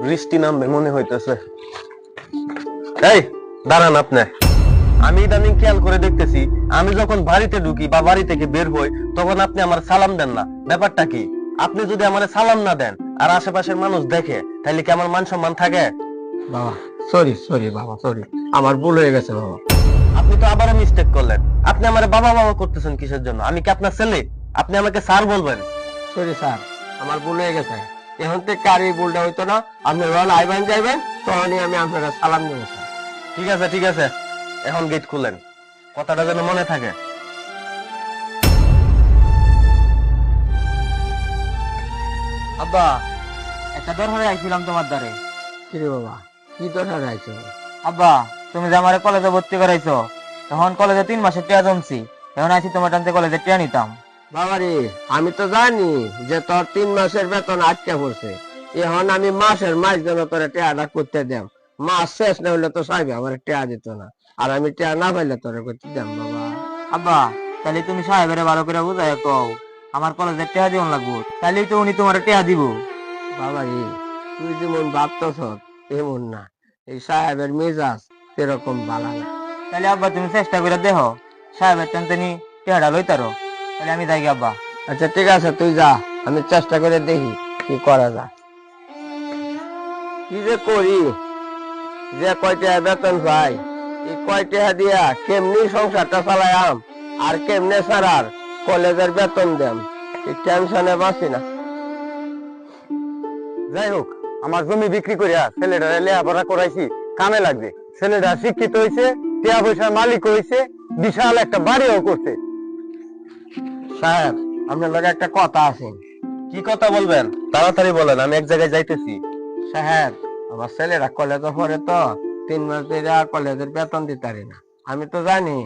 বৃষ্টি নামবে মনে হইতেছে। এই দাঁড়ান আপনি। আমি ইদানিং খেয়াল করে দেখতেছি, আমি যখন বাড়িতে ঢুকি বা বাড়ি থেকে বের হই, তখন আপনি আমার সালাম দেন না। ব্যাপারটা কি? আপনি যদি আমার সালাম না দেন আর আশেপাশের মানুষ দেখে, তাহলে কি আমার মান সম্মান থাকে? বাবা সরি সরি বাবা সরি, আমার ভুল হয়ে গেছে বাবা। আপনি তো আবারও মিস্টেক করলেন। আপনি আমার বাবা বাবা করতেছেন কিসের জন্য? আমি কি আপনার ছেলে? আপনি আমাকে স্যার বলবেন। সরি স্যার, আমার ভুল হয়ে গেছে। এখন থেকে আর এই ভুলটা হইতো না। আপনি যখন আইবেন যাইবেন তখনই আমি আপনারা সালাম দেবো স্যার। ঠিক আছে ঠিক আছে, এখন গেট খুলেন, কথাটা যেন মনে থাকে। আব্বা, একটা দরকারে আইছিলাম তোমার দ্বারে। কিরে বাবা, কি দরকার আছে? আব্বা, তুমি যে আমার কলেজে ভর্তি করাইছো, তখন কলেজে 3 মাসের টিয়া জমছি। এখন আইছি তোমার টানতে কলেজে টিয়া নিতাম। বাবারে, আমি তো জানি যে তোর 3 মাসের বেতন আটকে পড়ছে। এখন আমি মাসের মাস যেন তোর টেয়াটা করতে দেম। মাস শেষ না হইলে তো সাহেব আমার টেয়া দিত না, আর আমি টেয়া না পাইলে তোর করতে দেম। বাবা আব্বা, তাহলে তুমি সাহেবের ভালো করে বুঝাই কও আমার কলেজে টিয়া দিন লাগবো, তাহলেই তো উনি তোমার টিয়া দিব। বাবারে, তুই যেমন ভাবতেছ এমন না। এই সাহেবের মেজাজ এরকম ভালো না। তাহলে আব্বা তুমি চেষ্টা করে দেখো সাহেবের টানতে নি টিয়াটা লইতারো। তাহলে আমি যাই গে আব্বা। আচ্ছা ঠিক আছে, তুই যা, আমি চেষ্টা করে দেখি কি করা যায়। কি যে করি, যে কয়টা বেতন পাই, এই কয়টা দিয়া কেমনি সংসারটা চালায়াম আর কেমনে সারার কলেজের বেতন দেম, এই টেনশনে বাঁচি না। যাই হোক, আমার জমি বিক্রি করিয়া ছেলেটা লেখাপড়া করাইছি, কামে লাগবে। ছেলেটা শিক্ষিত হয়েছে, টিয়া পয়সার মালিক হয়েছে, বিশাল একটা বাড়িও করছে। সাহেব, আপনার লগে একটা কথা আছে। কি কথা বলবেন? তাড়াতাড়ি বলেন, আমি এক জায়গায় যাইতেছি। সাহেব, আমার ছেলেরা কলেজে পড়ে তো 3 মাস ধরে কলেজের বেতন দিতারি না। আমি তো জানি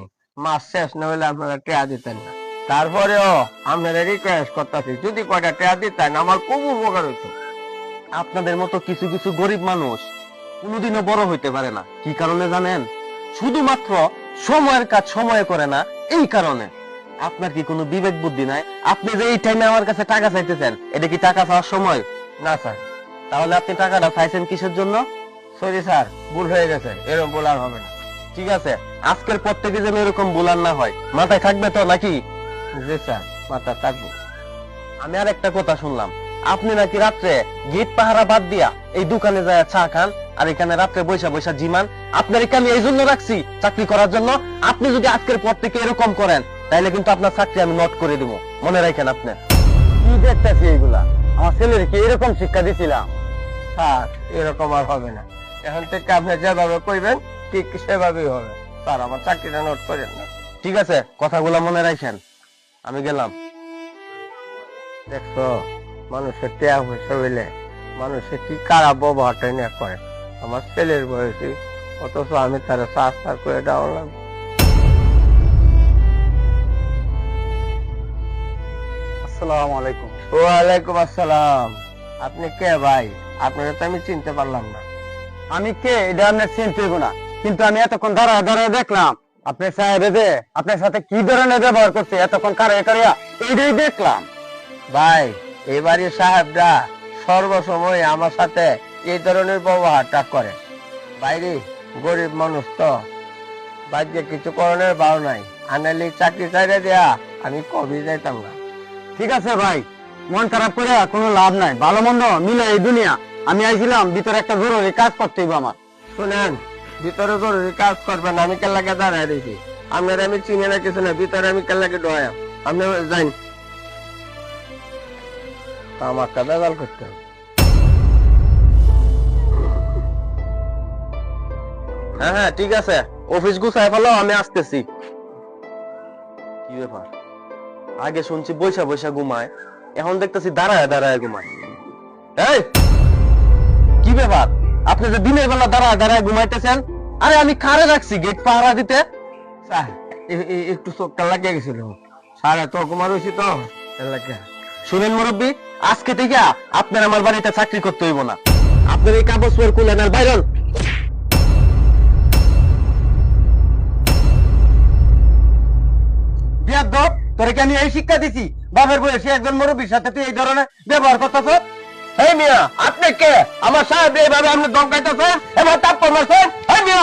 মাস শেষ না হলে আপনারা টেয়া দিতেন না। তারপরেও আপনারা রিকোয়েস্ট করতেছি, যদি কয়টা টেয়া দিতেন আমার খুব উপকার হইতো। আপনাদের মতো কিছু কিছু গরিব মানুষ কোনোদিনও বড় হইতে পারে না। কি কারণে জানেন? শুধুমাত্র সময়ের কাজ সময়ে করে না, এই কারণে। আপনার কি কোনো বিবেক বুদ্ধি নাই? আপনি যে এই টাইমে আমার কাছে টাকা চাইতেছেন, এটা কি টাকা চাওয়ার সময়? না স্যার। তাহলে আপনি টাকাটা চাইছেন কিসের জন্য? সরি স্যার, ভুল হয়ে গেছে, এরকম ভুল আর হবে না। ঠিক আছে, আজকের পর থেকে যেন এরকম বুলার না হয়। মাথায় থাকবে তো নাকি? জি স্যার, মাথা থাকবো। আমি আর একটা কথা শুনলাম, আপনি নাকি রাত্রে গেট পাহারা বাদ দিয়া এই দোকানে যায় চা খান, আর এখানে রাত্রে বৈশা বৈশা জিমান। আপনার এখানে এই জন্য রাখছি, চাকরি করার জন্য। আপনি যদি আজকের পর থেকে এরকম করেন, তাহলে কিন্তু আপনার চাকরি আমি নোট করে দিব, মনে রাখেন। আপনি কি দেখতেছি এইগুলা? আমার ছেলের কি এরকম শিক্ষা দিছিলাম? স্যার, এরকম আর হবে না। এখন থেকে আপনি যেভাবে কইবেন ঠিক সেভাবেই হবে। স্যার, আমার চাকরিটা নোট করেন না। ঠিক আছে, কথাগুলা মনে রাখেন। আমি গেলাম। দেখছো, মানুষের টেয়া পয়সা হইলে মানুষের কি খারাপ ব্যবহারটাই না করে। আমার ছেলের বয়সী, অথচ আমি তারা সাস্তার করে দেওয়া লাগবে। আসসালামু আলাইকুম। ওয়ালাইকুম আসসালাম। আপনি কে ভাই? আপনারা তো আমি চিনতে পারলাম না। আমি কে এটা আপনার চিনতে হইব না, কিন্তু আমি এতক্ষণ দাঁড়ায় দাঁড়ায় দেখলাম আপনার সাহেব যে আপনার সাথে কি ধরনের ব্যবহার করছে, এতক্ষণ কারে কারিয়া এইটাই দেখলাম। ভাই, এবারে সাহেবরা সর্বসময় আমার সাথে এই ধরনের ব্যবহারটা করে। বাইরে গরিব মানুষ তো, বাড়িতে কিছু করণের ভাও নাই। আনালি চাকরি চাইরে দেয়া আমি কবি যাইতাম না। ঠিক আছে ভাই, মন খারাপ করে কোনো লাভ নাই। ভালো মন্দ মিলে এই দুনিয়া। আমি আইছিলাম ভিতরে একটা জরুরি কাজ করতে হইব আমার। শুনেন, ভিতরে জরুরি কাজ করবেন, আমি কেল্লাকে দাঁড়ায় দিয়েছি। আপনার আমি চিনি না কিছু না, ভিতরে আমি কেল্লাকে ডয়াম। আপনি যাই, আমাকে বেজাল করতে হবে। হ্যাঁ হ্যাঁ ঠিক আছে, অফিস গুছায় ফেলো, আমি আসতেছি। কি ব্যাপার? আগে শুনছি বৈশা বৈশা ঘুমায়, এখন দেখতেছি দাঁড়ায় দাঁড়ায় ঘুমায়। এই কি ব্যাপার? আপনি যে দিনের বেলা দাঁড়ায় দাঁড়ায় ঘুমাইতেছেন? আরে আমি কারে রাখছি গেট পাহারা দিতে? স্যার, একটু চোখটা লাগিয়ে গেছিল। সাড়ে তো কুমার হয়েছি তো এলাকা। শুনেন মুরব্বী, আজকে থেকে আপনার আমার বাড়িতে চাকরি করতে হইব না। আপনার এই কাগজপত্র খুলেন আর বাইরন। বিয়াদ্দপ, তোরে কি আমি এই শিক্ষা দিছি? বাপের বয়সে একজন মুরব্বীর সাথে তুই এই ধরনের ব্যবহার করতেছ? এই মিয়া আপনি কে? আমার সাহেব এইভাবে আপনি দমকাইতেছেন, এবার তাপ্পর মারছেন? এই মিয়া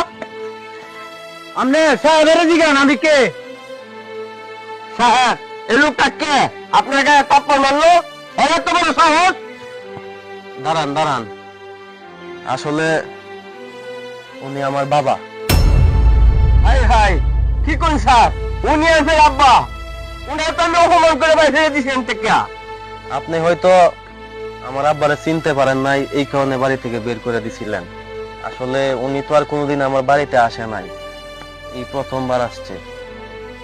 আপনি সাহেবের জিগান আমি কে? সাহেব, এই লোকটা কে? আপনার গায়ে তাপ্পর মারলো? এর এত বড় সাহস? দাঁড়ান দাঁড়ান, আসলে উনি আমার বাবা। হাই হাই, কি কোন স্যার? উনি আছে আব্বা? উনি তো আমি অপমান করে বাইরে দিয়েছেন থেকে। আপনি হয়তো আমার আব্বারে চিনতে পারেন নাই, এই কারণে বাড়ি থেকে বের করে দিছিলেন। আসলে উনি তো আর কোনোদিন আমার বাড়িতে আসে নাই, এই প্রথমবার আসছে।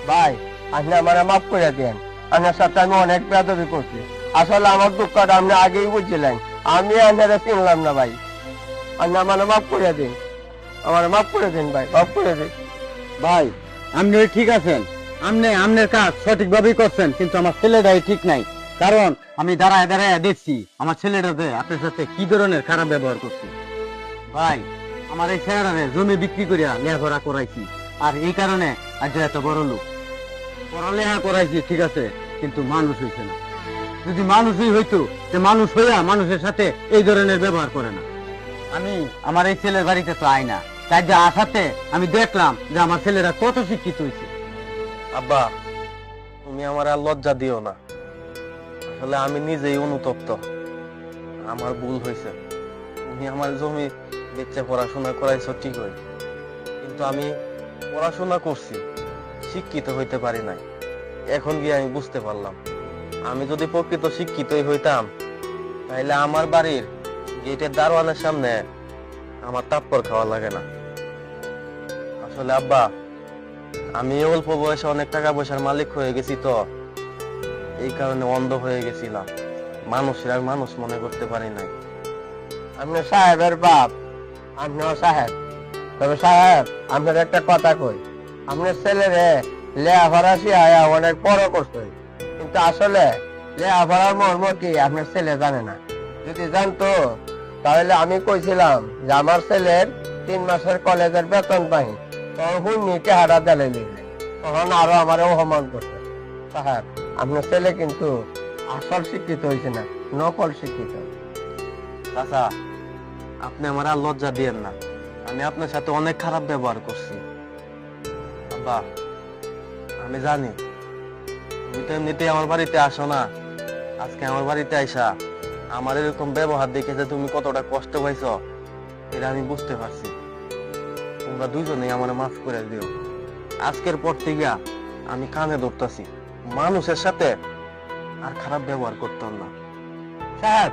ভাই, আপনি আমার মাফ করে দেন, আপনার সাথে আমি অনেক বেয়াদবি করছি। আসলে আমার দুঃখটা আপনি আগেই বুঝছিলেন, আমি আপনারা চিনলাম না ভাই। আপনি আমার মাফ করে দিন, আমার মাফ করে দিন ভাই, মাফ করে দিন। ভাই আপনি ঠিক আছেন, আপনি আপনার কাজ সঠিকভাবেই করছেন, কিন্তু আমার ছেলেটাই ঠিক নাই। কারণ আমি দাঁড়ায় দাঁড়ায় দেখছি আমার ছেলেটাতে আপনার সাথে কি ধরনের খারাপ ব্যবহার করছে। ভাই আমার এই ছেলেটারে জমি বিক্রি করিয়া লেখাপড়া করাইছি, আর এই কারণে আজ এত বড় লোক। পড়ালেখা করাইছি ঠিক আছে, কিন্তু মানুষ হইছে না। যদি মানুষই হইতো, যে মানুষ হইয়া মানুষের সাথে এই ধরনের ব্যবহার করে না। আমি আমার এই ছেলের বাড়িতে তো আই না, তাই যে আসাতে আমি দেখলাম যে আমার ছেলেরা কত শিক্ষিত হয়েছে। আব্বা, তুমি আমার আর লজ্জা দিও না। আসলে আমি নিজেই অনুতপ্ত, আমার ভুল হয়েছে। তুমি আমার জমি বেচে পড়াশোনা করাইছো ঠিকই, কিন্তু আমি পড়াশোনা করছি, শিক্ষিত হইতে পারি নাই। এখন গিয়ে আমি বুঝতে পারলাম, আমি যদি প্রকৃত শিক্ষিতই হইতাম, তাহলে আমার বাড়ির গেটের দারোয়ানের সামনে আমার তাপ্পর খাওয়া লাগে না। আসলে আব্বা, আমি অল্প বয়সে অনেক টাকা পয়সার মালিক হয়ে গেছি, তো এই কারণে অন্ধ হয়ে গেছিলাম, মানুষের আর মানুষ মনে করতে পারি নাই। আপনি সাহেবের বাপ, আপনিও সাহেব। তবে সাহেব, আপনার একটা কথা কই, আপনার ছেলেরে লেখাপড়া শিখায়া অনেক বড় করছে, কিন্তু আসলে লেখাপড়ার মর্ম কি আপনার ছেলে জানে না। যদি জানতো তাহলে আমি কইছিলাম যে আমার ছেলের 3 মাসের কলেজের বেতন পাই, তখন হুন্নি চেহারা দেলে নিলে, তখন আরো আমার অপমান করছে। সাহেব, আপনার ছেলে কিন্তু আসল শিক্ষিত হয়েছে না, নকল শিক্ষিত। চাচা, আপনি আমার আর লজ্জা দিয়েন না, আমি আপনার সাথে অনেক খারাপ ব্যবহার করছি। আব্বা, আমি জানি তুমি তো এমনিতেই আমার বাড়িতে আসো না, আজকে আমার বাড়িতে আইসা আমার এরকম ব্যবহার দেখে যে তুমি কতটা কষ্ট পাইছো, এটা আমি বুঝতে পারছি। তোমরা দুজনেই আমার মাফ করে দিও। আজকের পর থেকে আমি কানে ধরতেছি, মানুষের সাথে আর খারাপ ব্যবহার করতাম না। সাহেব,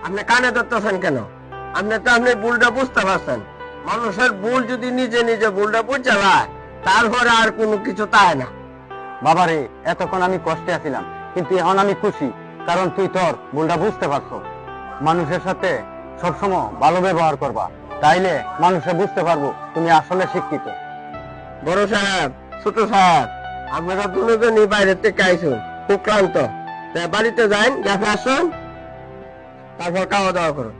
আপনি কানে ধরতেছেন কেন? আপনি তো আপনি ভুলটা বুঝতে পারছেন। মানুষের ভুল যদি নিজে নিজে ভুলটা বুঝতে পারে, তারপরে আর কোনো কিছু তাই না। বাবারে, এতক্ষণ আমি কষ্টে আছিলাম, কিন্তু এখন আমি খুশি, কারণ তুই তোর ভুলটা বুঝতে পারছো। মানুষের সাথে সবসময় ভালো ব্যবহার করবা, তাইলে মানুষে বুঝতে পারবো তুমি আসলে শিক্ষিত। বড় সাহেব, ছোট সাহেব, আপনারা দুজনই বাইরে থেকে আইসুন, খুব ক্লান্ত। তাই বাড়িতে যান, দেখে আসুন, তারপর খাওয়া দাওয়া করুন।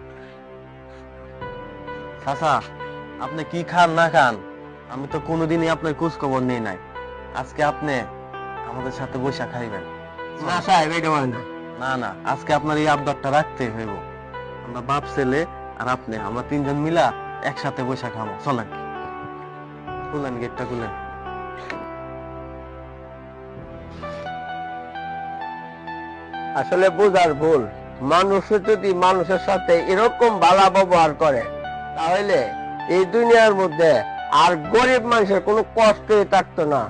চাচা, আপনি কি খান না খান, আমি তো কোনোদিনই আপনার খোঁজ খবর নেই নাই। আজকে আপনি আমাদের সাথে বৈশা খাইবেন। না সাহেব, এটা হয় না। না না, আজকে আপনার এই আবদারটা রাখতেই হইব। আমরা বাপ ছেলে আর আপনি, আমরা 3 জন মিলা একসাথে বৈশা খাবো। চলেন, খুলেন গেটটা, খুলেন। আসলে বোঝার ভুল। মানুষ যদি মানুষের সাথে এরকম ভালো ব্যবহার করে, তাহলে এই দুনিয়ার মধ্যে আর গরিব মানুষের কোনো কষ্টই থাকতো না।